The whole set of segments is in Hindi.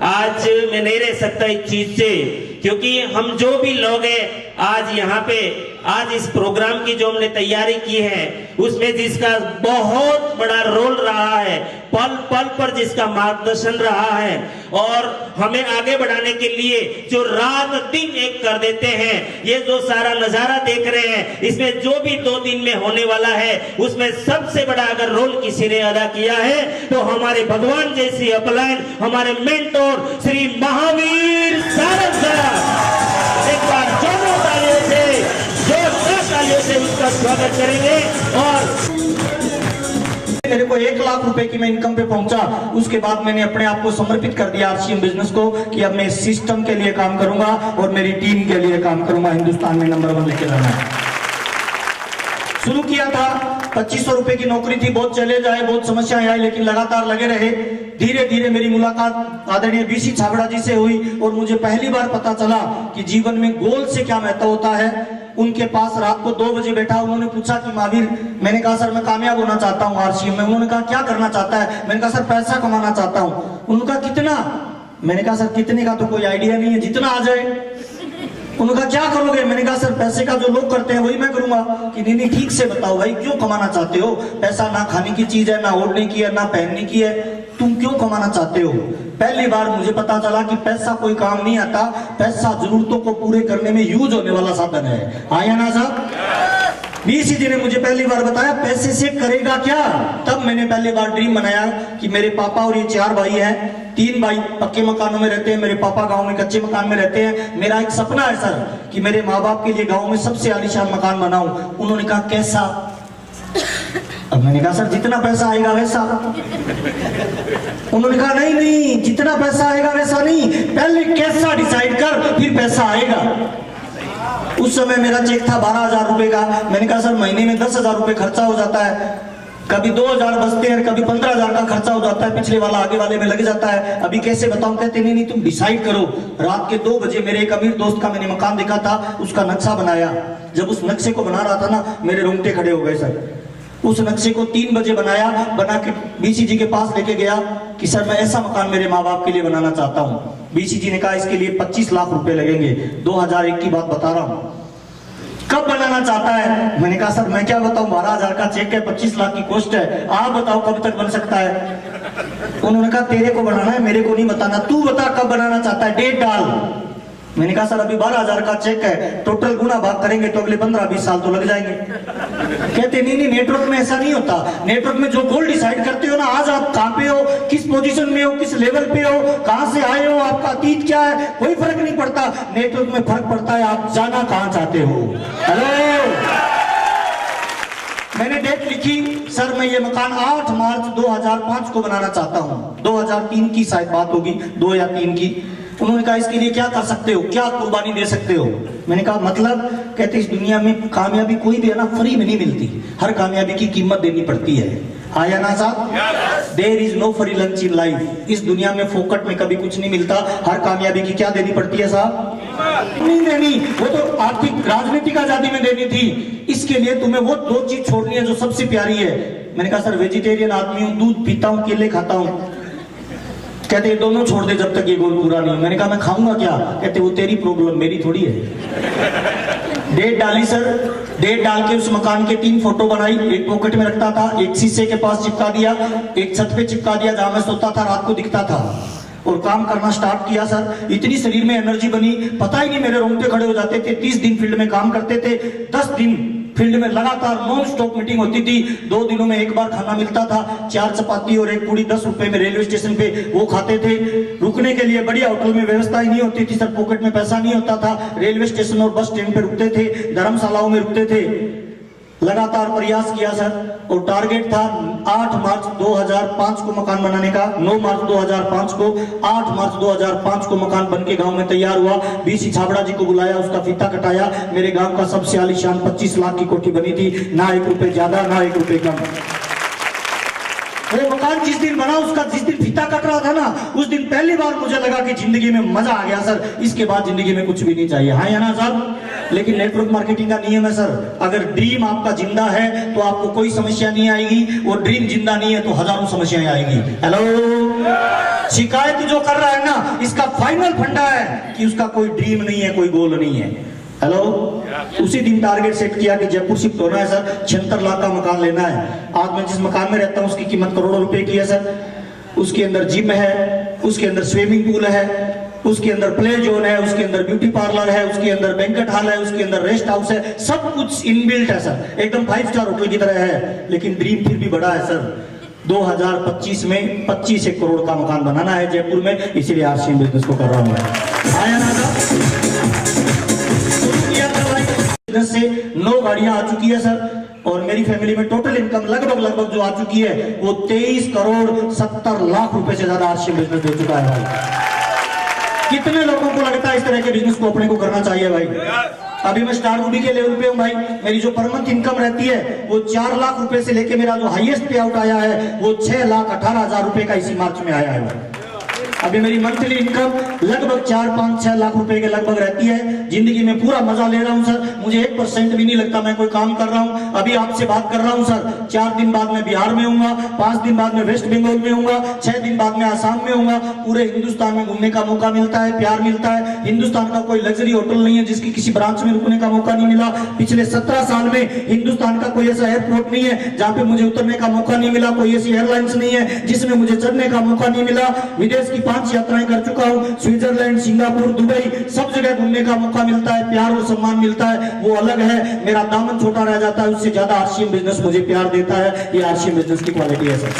आज मैं नहीं रह सकता इस चीज से, क्योंकि हम जो भी लोग हैं आज यहाँ पे आज इस प्रोग्राम की जो हमने तैयारी की है उसमें जिसका बहुत बड़ा रोल रहा है, पल पल पर जिसका मार्गदर्शन रहा है और हमें आगे बढ़ाने के लिए जो रात दिन एक कर देते हैं, ये जो सारा नजारा देख रहे हैं इसमें जो भी 2 दिन में होने वाला है उसमें सबसे बड़ा अगर रोल किसी ने अदा किया है तो हमारे भगवान जैसी अपलाइन, हमारे मेंटोर श्री महावीर सारंग साहब। एक बार जोरों तालियों से उसका स्वागत करेंगे। और मेरे को 1 लाख रुपए की मैं इनकम पे पहुंचा, उसके बाद मैंने अपने आप को समर्पित कर दिया आरसीएम बिजनेस को कि अब मैं सिस्टम के लिए काम करूंगा और मेरी टीम के लिए काम करूंगा, हिंदुस्तान में नंबर 1 लेके जाना है। शुरू किया था 2500 रुपए की नौकरी थी, बहुत चले जाए, बहुत समस्याएं आई, लेकिन लगातार लगे रहे। धीरे धीरे मेरी मुलाकात आदरणीय बीसी छाबड़ा जी से हुई और मुझे पहली बार पता चला कि जीवन में गोल से क्या महत्व होता है। उनके पास रात को 2 बजे बैठा, उन्होंने पूछा कि महावीर, मैंने कहा सर मैं कामयाब होना चाहता हूँ आरसीएम में। उन्होंने कहा क्या करना चाहता है? मैंने कहा सर पैसा कमाना चाहता हूँ। उन्होंने कहा कितना? मैंने कहा सर कितने का तो कोई आइडिया नहीं है, जितना आ जाए। उन्होंने कहा क्या करोगे? मैंने कहा सर पैसे का जो लोग करते हैं वही मैं करूंगा। कि नहीं ठीक से बताओ भाई, क्यों कमाना चाहते हो? पैसा ना खाने की चीज है, ना ओढ़ने की है, ना पहनने की है, तुम क्यों कमाना चाहते हो? पहली बार मुझे पता चला कि पैसा कोई काम नहीं आता, पैसा जरूरतों को पूरे करने में यूज होने वाला साधन है। आया ना साहब? बीसी जी ने मुझे पहली बार बताया पैसे से करेगा क्या। तब मैंने पहली बार ड्रीम बनाया कि मेरे पापा और ये 4 भाई हैं, 3 भाई पक्के मकानों में रहते हैं, मेरे पापा गांव में कच्चे मकान में रहते हैं। मेरा एक सपना है सर कि मेरे माँ बाप के लिए गांव में सबसे आलीशान मकान बनाऊं। उन्होंने कहा कैसा? अब मैंने कहा सर जितना पैसा आएगा वैसा। उन्होंने कहा नहीं नहीं, जितना पैसा आएगा वैसा नहीं, पहले कैसा डिसाइड कर फिर पैसा आएगा। उस समय मेरा चेक था 12,000 रुपए का। मैंने कहा सर महीने में 10,000 रुपए खर्चा हो जाता है, कभी 2,000 बचते हैं, कभी 15,000 का खर्चा हो जाता है, पिछले वाला आगे वाले में लग जाता है, अभी कैसे बताऊं? कहते नहीं नहीं तुम डिसाइड करो। रात के 2 बजे मेरे एक अमीर दोस्त का मैंने मकान देखा था, उसका नक्शा बनाया। जब उस नक्शे को बना रहा था ना, मेरे रोंगटे खड़े हो गए सर। उस नक्शे को 3 बजे बनाया, बना के बीसी जी के पास लेके गया कि सर मैं ऐसा मकान मेरे माँ बाप के लिए बनाना चाहता हूँ। बीसी जी ने कहा इसके लिए 25 लाख रुपए लगेंगे। 2001 की बात बता रहा हूँ। कब बनाना चाहता है? मैंने कहा सर मैं क्या बताऊं, 12,000 का चेक है, 25 लाख की कॉस्ट है, आप बताओ कब तक बन सकता है? उन्होंने कहा तेरे को बनाना है, मेरे को नहीं बताना, तू बता कब बनाना चाहता है, डेट डाल। मैंने कहा सर अभी 12,000 का चेक है, टोटल गुना भाग करेंगे तो अगले 15-20 साल तो लग जाएंगे। कहते नहीं नहीं, नेटवर्क में ऐसा नहीं होता। नेटवर्क में जो गोल डिसाइड करते हो ना, आज आप कहाँ पे हो, किस पोजीशन में हो, किस लेवल पे हो, कहाँ से आए हो, आपका अतीत क्या है, कोई फर्क नहीं पड़ता। नेटवर्क में फर्क पड़ता है आप जाना कहाँ चाहते हो। हेलो, मैंने डेट लिखी सर मैं ये मकान 8 मार्च 2005 को बनाना चाहता हूँ। 2003 की शायद बात होगी, 2 या 3 की। उन्होंने कहा इसके लिए क्या कर सकते हो, क्या कुर्बानी दे सकते हो? मैंने कहा मतलब? कहते इस दुनिया में कामयाबी कोई भी है ना फ्री में नहीं मिलती, हर कामयाबी की कीमत देनी पड़ती है। आया ना साहब? There is no free lunch in life. इस दुनिया में फोकट में कभी कुछ नहीं मिलता, हर कामयाबी की क्या देनी पड़ती है साहब? नहीं देनी, वो तो आर्थिक राजनीतिक आजादी में देनी थी। इसके लिए तुम्हें वो 2 चीज छोड़नी है जो सबसे प्यारी है। मैंने कहा सर वेजिटेरियन आदमी हूँ, दूध पीता हूँ, केले खाता हूँ। कहते ये दोनों छोड़ दे जब तक ये गोल पूरा नहीं। मैंने कहा मैं खाऊंगा क्या? कहते वो तेरी प्रॉब्लम, मेरी थोड़ी है। डेट डाली सर, डेट डाल के उस मकान के 3 फोटो बनाई, एक पॉकेट में रखता था, एक शीशे के पास चिपका दिया, एक छत पे चिपका दिया जहां मैं सोता था, रात को दिखता था। और काम करना स्टार्ट किया सर। इतनी शरीर में एनर्जी बनी, पता ही नहीं मेरे रोंगटे खड़े हो जाते थे। 30 दिन फील्ड में काम करते थे, 10 दिन फील्ड में लगातार नॉन स्टॉप मीटिंग होती थी। 2 दिनों में एक बार खाना मिलता था, 4 चपाती और 1 पूड़ी 10 रुपए में रेलवे स्टेशन पे वो खाते थे। रुकने के लिए बढ़िया होटल में व्यवस्था ही नहीं होती थी सर, पॉकेट में पैसा नहीं होता था। रेलवे स्टेशन और बस स्टैंड पे रुकते थे, धर्मशालाओं में रुकते थे। लगातार प्रयास किया सर और टारगेट था 8 मार्च 2005 को मकान बनाने का। 9 मार्च 2005 को, 8 मार्च 2005 को मकान बन के गांव में तैयार हुआ। बीसी छाबड़ा जी को बुलाया, उसका फीता कटाया। मेरे गांव का सबसे आलीशान 25 लाख की कोठी बनी थी, ना 1 रुपए ज्यादा ना 1 रुपए कम। वो मकान जिस दिन बना, उसका जिस दिन फीता कट रहा था ना, उस दिन पहली बार मुझे लगा कि जिंदगी में मजा आ गया सर, इसके बाद जिंदगी में कुछ भी नहीं चाहिए। हाँ या ना साहब? लेकिन नेटवर्क मार्केटिंग का नियम है सर, अगर ड्रीम आपका जिंदा है तो आपको कोई समस्या नहीं आएगी, और ड्रीम जिंदा नहीं है तो हजारों समस्याएं आएगी। हेलो, शिकायत जो कर रहा है ना, फाइनल फंडा है कि उसका कोई ड्रीम नहीं है, कोई गोल नहीं है। हेलो, उसी दिन टारगेट सेट किया कि जयपुर शिफ्ट होना है सर, 76 लाख का मकान लेना है। आज मैं जिस मकान में रहता हूँ उसकी कीमत करोड़ों रुपए की है सर। उसके अंदर जिम है, उसके अंदर स्विमिंग पूल है, उसके अंदर प्ले जोन है, उसके अंदर ब्यूटी पार्लर है, उसके अंदर बैंकेट हॉल है, उसके अंदर रेस्ट हाउस है, सब कुछ इनबिल्ट है सर, एकदम 5 स्टार होटल की तरह है। लेकिन ड्रीम फिर भी बड़ा है सर। 2025 में 25 करोड़ का मकान बनाना है जयपुर में, इसीलिए आरसीएम बिजनेस को कर रहा हूँ। आया ना बिजनेस से 9 गाड़ियां आ चुकी है सर, और मेरी फैमिली में टोटल इनकम लगभग जो आ चुकी है वो 23 करोड़ 70 लाख रुपए से ज्यादा आरसीएम बिजनेस दे चुका है भाई। कितने लोगों को लगता है इस तरह के बिजनेस को अपने को करना चाहिए भाई? अभी मैं स्टार मूवी के लेवल पे हूँ भाई। मेरी जो पर मंथ इनकम रहती है वो 4 लाख रुपए से लेके मेरा जो हाईएस्ट पे आउट आया है वो 6,18,000 रुपए का इसी मार्च में आया है। अभी मेरी मंथली इनकम लगभग 4-5-6 लाख रुपए के लगभग रहती है। जिंदगी में पूरा मजा ले रहा हूं सर, मुझे 1% भी नहीं लगता मैं कोई काम कर रहा हूं। अभी आपसे बात कर रहा हूं सर, 4 दिन बाद मैं बिहार में हूँगा, 5 दिन बाद मैं वेस्ट बंगाल में हूँगा, 6 दिन बाद मैं आसाम में हूँगा। पूरे हिंदुस्तान में घूमने का मौका मिलता है, प्यार मिलता है। हिंदुस्तान का कोई लग्जरी होटल नहीं है जिसकी किसी ब्रांच में रुकने का मौका नहीं मिला। पिछले 17 साल में हिंदुस्तान का कोई ऐसा एयरपोर्ट नहीं है जहाँ पे मुझे उतरने का मौका नहीं मिला। कोई ऐसी एयरलाइंस नहीं है जिसमें मुझे चढ़ने का मौका नहीं मिला। विदेश की 5 यात्राएं कर चुका हूँ, स्विट्जरलैंड, सिंगापुर, दुबई, सब जगह घूमने का मौका मिलता है, प्यार और सम्मान मिलता है, वो अलग है। मेरा दामन छोटा रह जाता है, उससे ज्यादा आरसीएम बिजनेस मुझे प्यार देता है। ये आरसीएम बिजनेस की क्वालिटी है सर।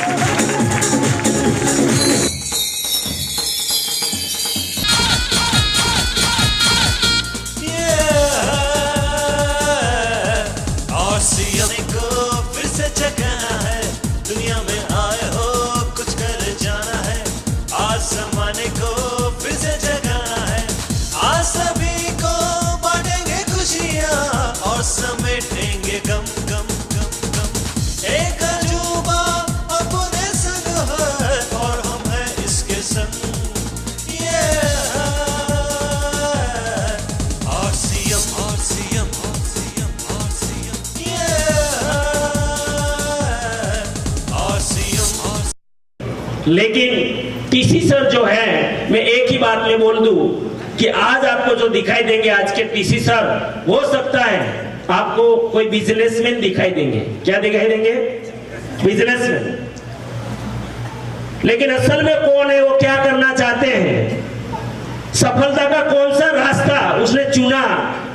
समेटेंगे गम गम गम गम, एक अजूबा अपने संग है और हम हैं इसके संग। ये आरसीएम आरसीएम आरसीएम आरसीएम, ये आरसीएम। लेकिन टीसी सर जो है, मैं एक ही बात में बोल दूं कि आज आपको जो दिखाई देंगे आज के टीसी सर, हो सकता है आपको कोई बिजनेसमैन दिखाई देंगे। क्या दिखाई देंगे? बिजनेसमैन। लेकिन असल में कौन है, वो क्या करना चाहते हैं, सफलता का कौन सा रास्ता उसने चुना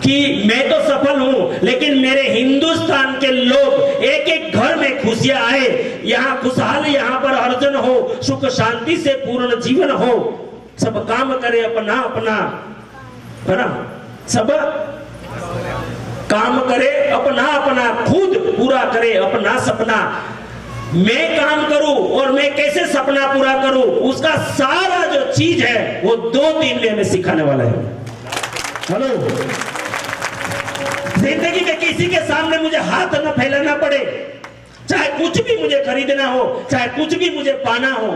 कि मैं तो सफल हूं लेकिन मेरे हिंदुस्तान के लोग एक एक घर में खुशियां आए, यहाँ खुशहाल, यहाँ पर अर्जन हो, सुख शांति से पूर्ण जीवन हो, सब काम करे अपना अपना, है ना, सब काम करे अपना अपना, खुद पूरा करे अपना सपना। मैं काम करूं और मैं कैसे सपना पूरा करूं, उसका सारा जो चीज है वो 2-3 में हमें सिखाने वाला है। हेलो, जिंदगी में किसी के सामने मुझे हाथ न फैलाना पड़े, चाहे कुछ भी मुझे खरीदना हो, चाहे कुछ भी मुझे पाना हो,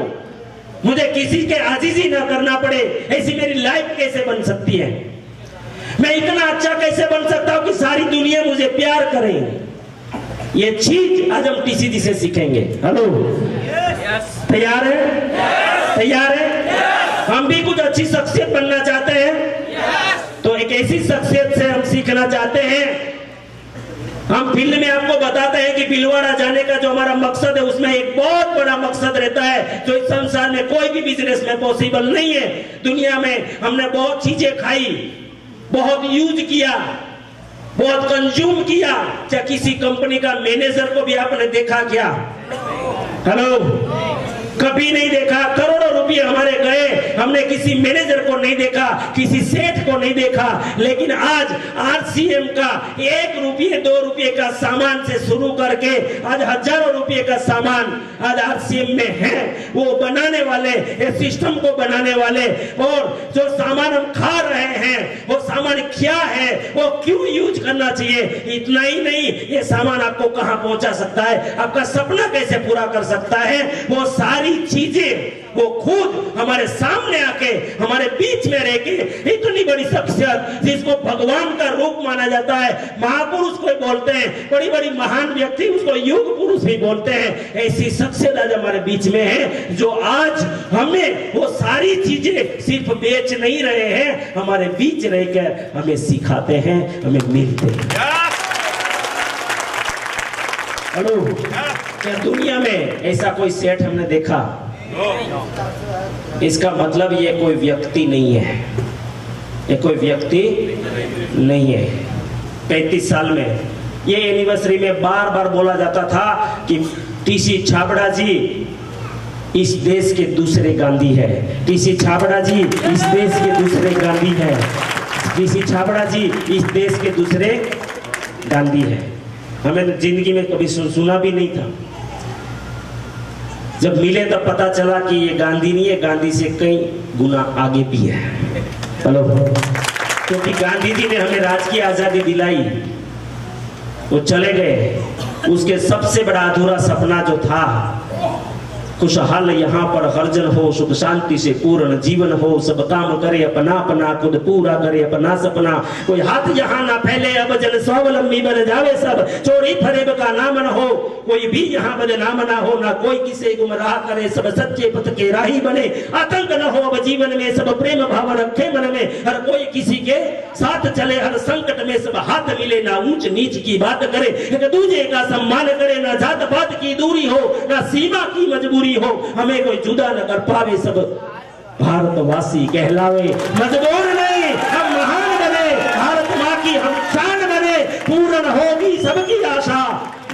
मुझे किसी के आजीजी ना करना पड़े। ऐसी मेरी लाइफ कैसे बन सकती है? मैं इतना अच्छा कैसे बन सकता हूं कि सारी दुनिया मुझे प्यार करे? ये चीज आज हम टीसीजी से सीखेंगे। हेलो, तैयार है? तैयार है? हम भी कुछ अच्छी शख्सियत बनना चाहते हैं, तो एक ऐसी शख्सियत से हम सीखना चाहते हैं। हम फील्ड में आपको बताते हैं कि भीलवाड़ा जाने का जो हमारा मकसद है, उसमें एक बहुत बड़ा मकसद रहता है जो इस संसार में कोई भी बिजनेस में पॉसिबल नहीं है। दुनिया में हमने बहुत चीजें खाई, बहुत यूज किया, बहुत कंज्यूम किया। क्या किसी कंपनी का मैनेजर को भी आपने देखा क्या? हेलो, कभी नहीं देखा। करोड़ों रुपए हमारे गए, हमने किसी मैनेजर को नहीं देखा, किसी सेठ को नहीं देखा। लेकिन आज आरसीएम का 1 रुपये 2 रुपये का सामान से शुरू करके आज हजारों रुपए का सामान आज आरसीएम में है। वो बनाने वाले, इस सिस्टम को बनाने वाले, और जो सामान हम खा रहे हैं वो सामान क्या है, वो क्यों यूज करना चाहिए, इतना ही नहीं, ये सामान आपको कहां पहुंचा सकता है, आपका सपना कैसे पूरा कर सकता है, वो सारी चीजें वो खुद हमारे सामने आके, हमारे बीच में रह के इतनी बड़ी शख्सियत जिसको भगवान का रूप माना जाता है, महापुरुष को बोलते हैं, बड़ी बड़ी महान व्यक्ति उसको युग पुरुष भी बोलते हैं, ऐसी शख्सियत आज हमारे बीच में है जो आज हमें वो सारी चीजें सिर्फ बेच नहीं रहे हैं, हमारे बीच रहकर हमें सिखाते हैं, हमें मिलते हैं। हेलो, क्या दुनिया में ऐसा कोई सेठ हमने देखा? इसका मतलब ये कोई व्यक्ति नहीं है, ये कोई व्यक्ति नहीं है। 35 साल में ये एनिवर्सरी में बार बार बोला जाता था कि टीसी छाबड़ा जी इस देश के दूसरे गांधी है, टीसी छाबड़ा जी इस देश के दूसरे गांधी है, टीसी छाबड़ा जी इस देश के दूसरे गांधी है। हमें तो जिंदगी में कभी सुना भी नहीं था, जब मिले तब पता चला कि ये गांधी नहीं है, गांधी से कई गुना आगे भी है। हेलो, क्योंकि गांधी जी ने हमें राजकीय आजादी दिलाई, वो चले गए, उसके सबसे बड़ा अधूरा सपना जो था खुशहाल यहाँ पर हरजन हो, सुख शांति से पूर्ण जीवन हो, सब काम करे अपना अपना, खुद पूरा करे अपना सपना, कोई हाथ यहाँ ना फैले, अब जन स्वावलंबी बन जावे सब, चोरी फरेब का नाम न हो, कोई भी यहाँ बदनाम ना हो, ना कोई किसी गुमराह करे, सब सच्चे पथ के राही बने, आतंक न हो अब जीवन में, सब प्रेम भाव रखे मन में, हर कोई किसी के साथ चले, हर संकट में सब हाथ मिले, ना ऊंच नीच की बात करे, एक दूसरे का सम्मान करे, ना जात पात की दूरी हो, ना सीमा की मजबूरी हो, हमें कोई जुदा न कर पावे, सब भारतवासी कहलावे, मजबूर नहीं हम महान बने, भारत माँ की हम शान बने, पूर्ण होगी सबकी आशा,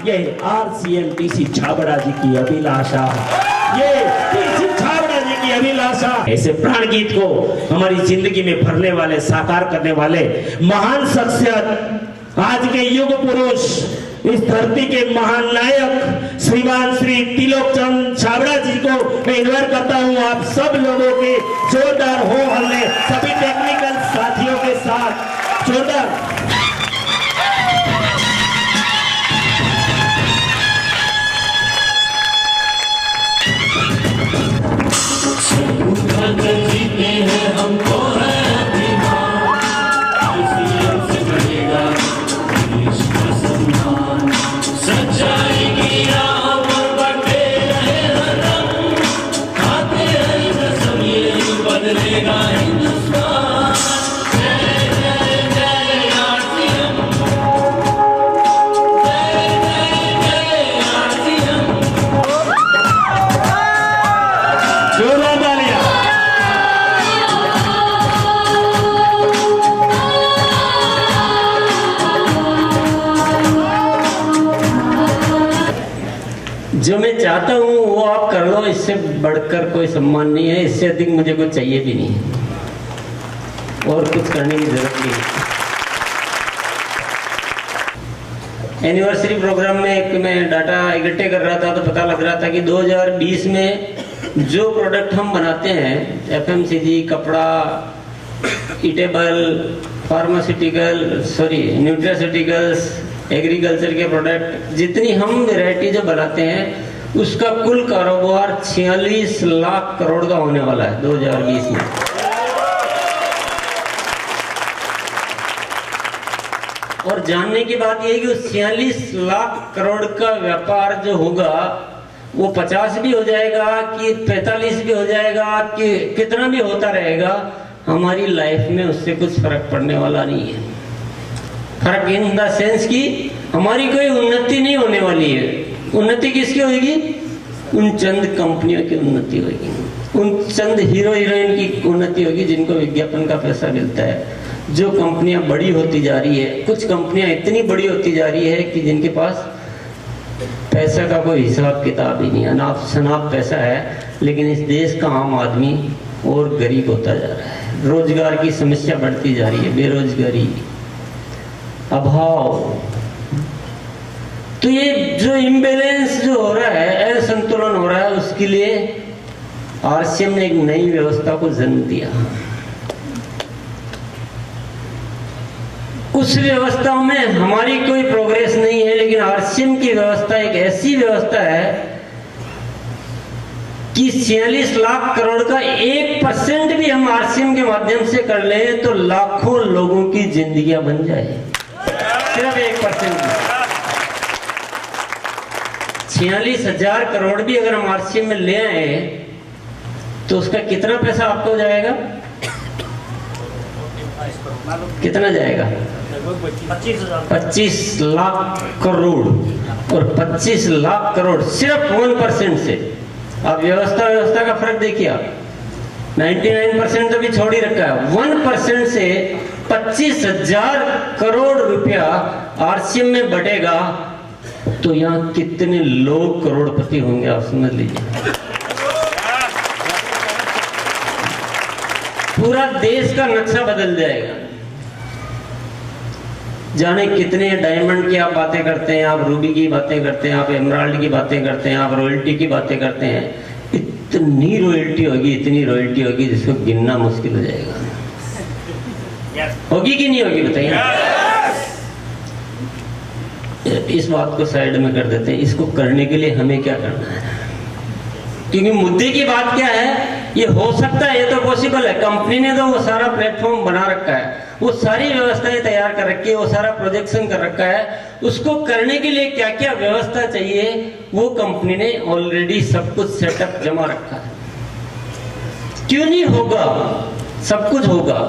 ये आरसीएम टीसी छाबड़ा जी की अभिलाषा, ये टीसी छाबड़ा जी की अभिलाषा। ऐसे प्राण गीत को हमारी जिंदगी में भरने वाले, साकार करने वाले महान शख्सियत, आज के युग पुरुष, इस धरती के महान नायक श्रीमान श्री तिलोक चंद छाबड़ा जी को मैं इन्वाइट करता हूं। आप सब लोगों के जोरदार हो हल्ले, सभी टेक्निकल साथियों के साथ जोरदार। जो मैं चाहता हूँ वो आप कर लो, इससे बढ़कर कोई सम्मान नहीं है, इससे अधिक मुझे कुछ चाहिए भी नहीं, और कुछ करने की जरूरत नहीं है। एनिवर्सरी प्रोग्राम में मैं डाटा इकट्ठे कर रहा था तो पता लग रहा था कि 2020 में जो प्रोडक्ट हम बनाते हैं, एफएमसीजी, कपड़ा, ईटेबल, फार्मास्यूटिकल, न्यूट्रास्यूटिकल्स, एग्रीकल्चर के प्रोडक्ट, जितनी हम वैरायटी जो बनाते हैं उसका कुल कारोबार 46 लाख करोड़ का होने वाला है 2020 में। और जानने की बात यह है कि उस 46 लाख करोड़ का व्यापार जो होगा वो 50 भी हो जाएगा कि 45 भी हो जाएगा कि कितना भी होता रहेगा, हमारी लाइफ में उससे कुछ फर्क पड़ने वाला नहीं है। फर्क इन द सेंस कि हमारी कोई उन्नति नहीं होने वाली है। उन्नति किसकी होगी? उन चंद कंपनियों की उन्नति होगी, उन चंद हीरो हीरोइन की उन्नति होगी जिनको विज्ञापन का पैसा मिलता है। जो कंपनियां बड़ी होती जा रही है, कुछ कंपनियां इतनी बड़ी होती जा रही है कि जिनके पास पैसा का कोई हिसाब किताब ही नहीं, अनाप शनाप पैसा है, लेकिन इस देश का आम आदमी और गरीब होता जा रहा है। रोजगार की समस्या बढ़ती जा रही है, बेरोजगारी, अभाव। तो ये जो इम्बैलेंस जो हो रहा है, असंतुलन हो रहा है, उसके लिए आरसीएम ने एक नई व्यवस्था को जन्म दिया। उस व्यवस्था में हमारी कोई प्रोग्रेस नहीं है, लेकिन आरसीएम की व्यवस्था एक ऐसी व्यवस्था है कि 46 लाख करोड़ का 1% भी हम आरसीएम के माध्यम से कर लें तो लाखों लोगों की जिंदगियां बन जाए। सिर्फ 1%। 46,000 करोड़ भी अगर हम आरसीएम में ले आए तो उसका कितना पैसा आपको जाएगा? कितना जाएगा? 25 लाख करोड़। और 25 लाख करोड़ सिर्फ 1% से। आप व्यवस्था का फर्क देखिए। आप 99% तो भी छोड़ ही रखा है। 1% से 25,000 करोड़ रुपया आरसीएम में बढ़ेगा तो यहाँ कितने लोग करोड़पति होंगे आप समझ लीजिए। पूरा देश का नक्शा बदल जाएगा। जाने कितने डायमंड की आप बातें करते हैं, आप रूबी की बातें करते हैं, आप एमराल्ड की बातें करते हैं, आप रॉयल्टी की बातें करते हैं। इतनी रॉयल्टी होगी, इतनी रॉयल्टी होगी जिसको गिनना मुश्किल हो जाएगा। होगी कि नहीं होगी बताइए? इस बात को साइड में कर देते हैं। इसको करने के लिए हमें क्या करना है? क्योंकि मुद्दे की बात क्या है, ये हो सकता है, ये तो पॉसिबल है। कंपनी ने तो वो सारा प्लेटफॉर्म बना रखा है, वो सारी व्यवस्थाएं तैयार कर रखी है, वो सारा प्रोजेक्शन कर रखा है। उसको करने के लिए क्या क्या व्यवस्था चाहिए वो कंपनी ने ऑलरेडी सब कुछ सेटअप जमा रखा है। क्यों नहीं होगा? सब कुछ होगा।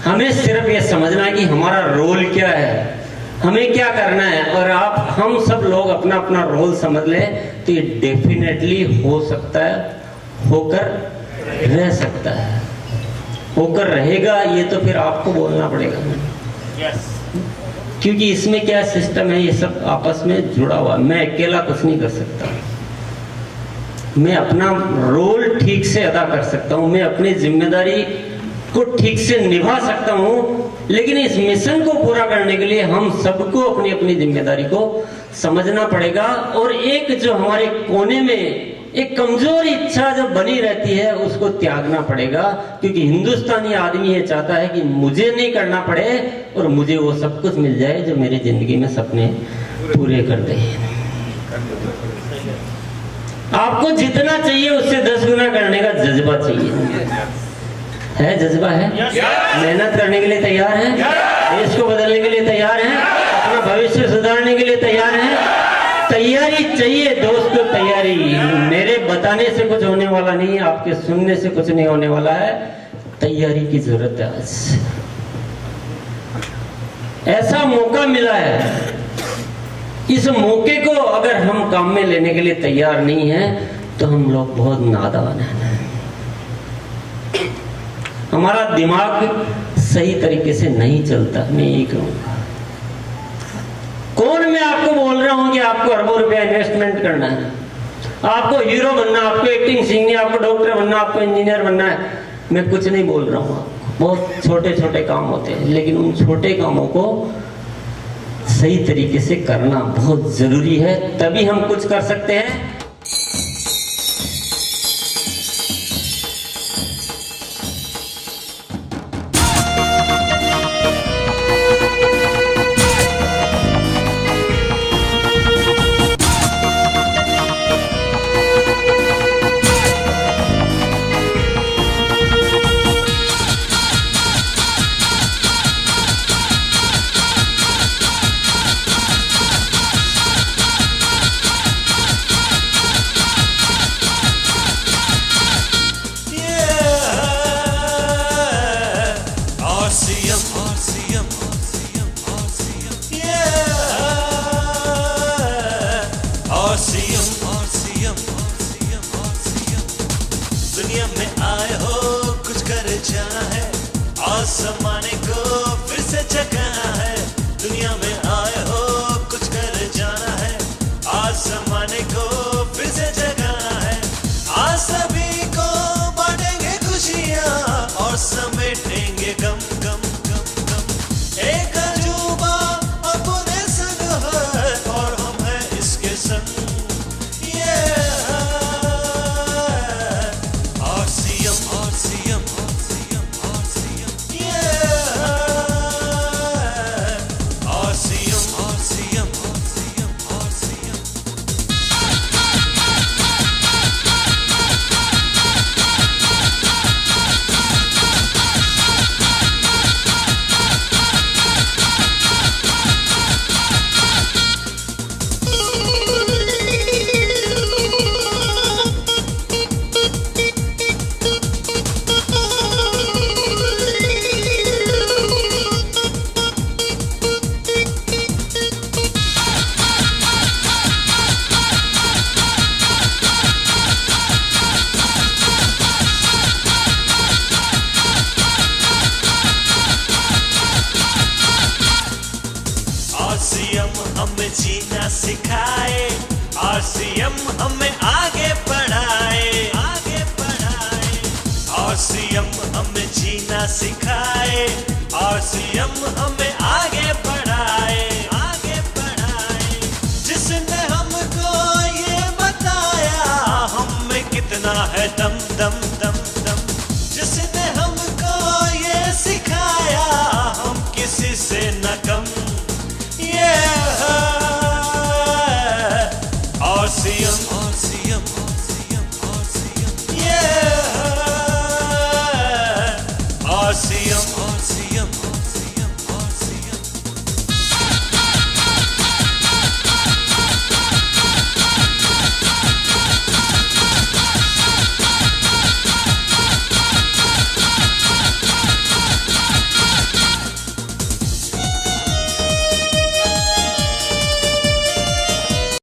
हमें सिर्फ ये समझना है कि हमारा रोल क्या है, हमें क्या करना है। और हम सब लोग अपना अपना रोल समझ लें तो ये डेफिनेटली हो सकता है, होकर रह सकता है। होकर रहेगा ये तो फिर आपको बोलना पड़ेगा। क्योंकि इसमें क्या सिस्टम है, ये सब आपस में जुड़ा हुआ। मैं अकेला कुछ नहीं कर सकता। मैं अपना रोल ठीक से अदा कर सकता हूं, मैं अपनी जिम्मेदारी को ठीक से निभा सकता हूं, लेकिन इस मिशन को पूरा करने के लिए हम सबको अपनी अपनी जिम्मेदारी को समझना पड़ेगा। और एक जो हमारे कोने में एक कमजोर इच्छा जो बनी रहती है उसको त्यागना पड़ेगा। क्योंकि हिंदुस्तानी आदमी ये चाहता है कि मुझे नहीं करना पड़े और मुझे वो सब कुछ मिल जाए जो मेरी जिंदगी में सपने पूरे कर दे। आपको जितना चाहिए उससे 10 गुना करने का जज्बा चाहिए। है जज्बा? है? मेहनत करने के लिए तैयार है? देश को बदलने के लिए तैयार है? अपना भविष्य सुधारने के लिए तैयार है? तैयारी चाहिए दोस्तों, तैयारी। मेरे बताने से कुछ होने वाला नहीं है, आपके सुनने से कुछ नहीं होने वाला है। तैयारी की जरूरत है। आज ऐसा मौका मिला है, इस मौके को अगर हम काम में लेने के लिए तैयार नहीं है तो हम लोग बहुत नादान हैं। हमारा दिमाग सही तरीके से नहीं चलता। मैं यही कहूंगा। कौन मैं आपको बोल रहा हूं कि आपको अरबों रुपया इन्वेस्टमेंट करना है, आपको हीरो बनना, आपको एक्टिंग सीखनी, आपको डॉक्टर बनना, आपको इंजीनियर बनना है। मैं कुछ नहीं बोल रहा हूं आपको। बहुत छोटे छोटे काम होते हैं, लेकिन उन छोटे कामों को सही तरीके से करना बहुत जरूरी है, तभी हम कुछ कर सकते हैं। दुनिया में आए हो कुछ कर जाना है, आसमाने को फिर से जगाना है। दुनिया में आए हो कुछ कर जाना है, आसमाने को फिर से जगाना है। आज सभी को बांटेंगे खुशियाँ और समेटेंगे गम गम गम गम। एक अजूबा अपने संग है और हम हैं इसके संग। RCM, RCM, RCM, RCM, yeah। और सीएम हमें आगे बढ़ाए, आगे बढ़ाए। और सीएम हमें जीना सिखाए, और सीएम हमें आगे बढ़ाए, आगे बढ़ाए। जिसने हमको ये बताया हम में कितना है दम दम,